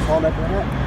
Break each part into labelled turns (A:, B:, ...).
A: solid in it.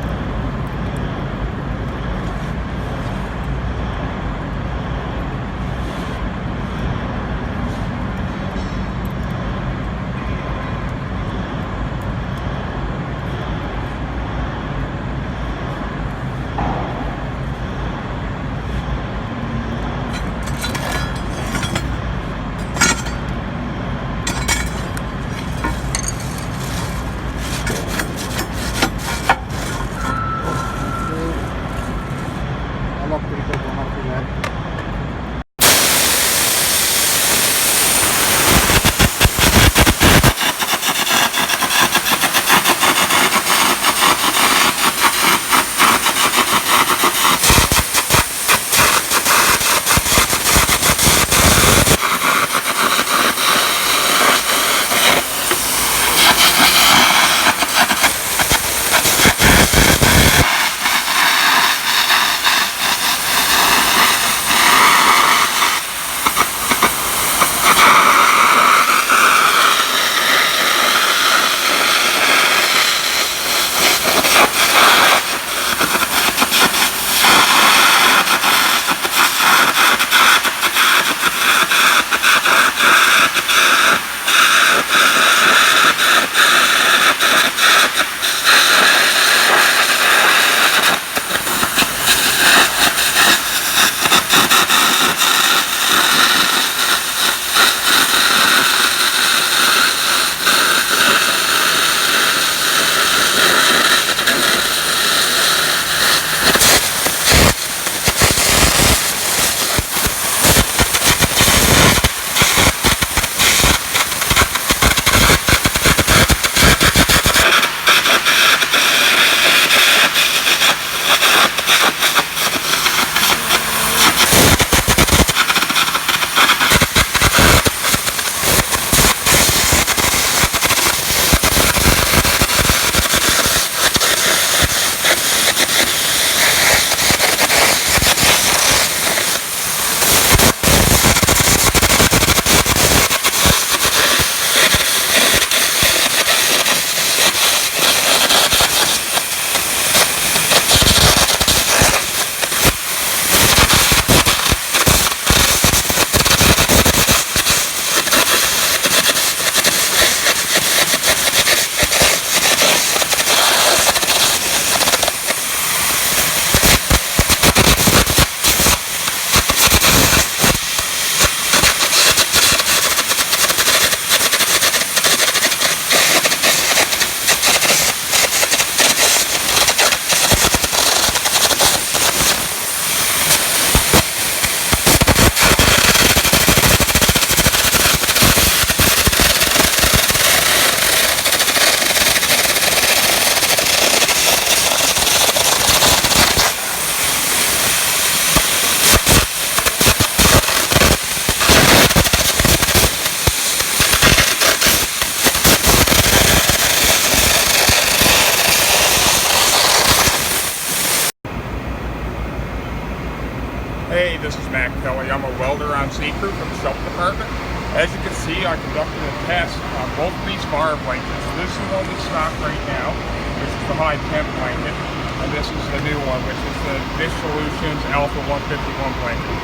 B: Hey, this is Matt Kelly. I'm a welder on sea crew from the Shop Department. As you can see, I conducted a test on both of these bar blankets. This is the one we stock right now, which is the high temp blanket, and this is the new one, which is the Nische Solutions Alpha 151 blanket.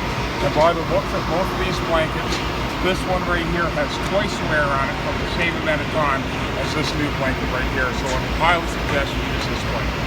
B: And by the looks of both of these blankets, this one right here has twice the wear on it from the same amount of time as this new blanket right here. So I highly suggest you use this blanket.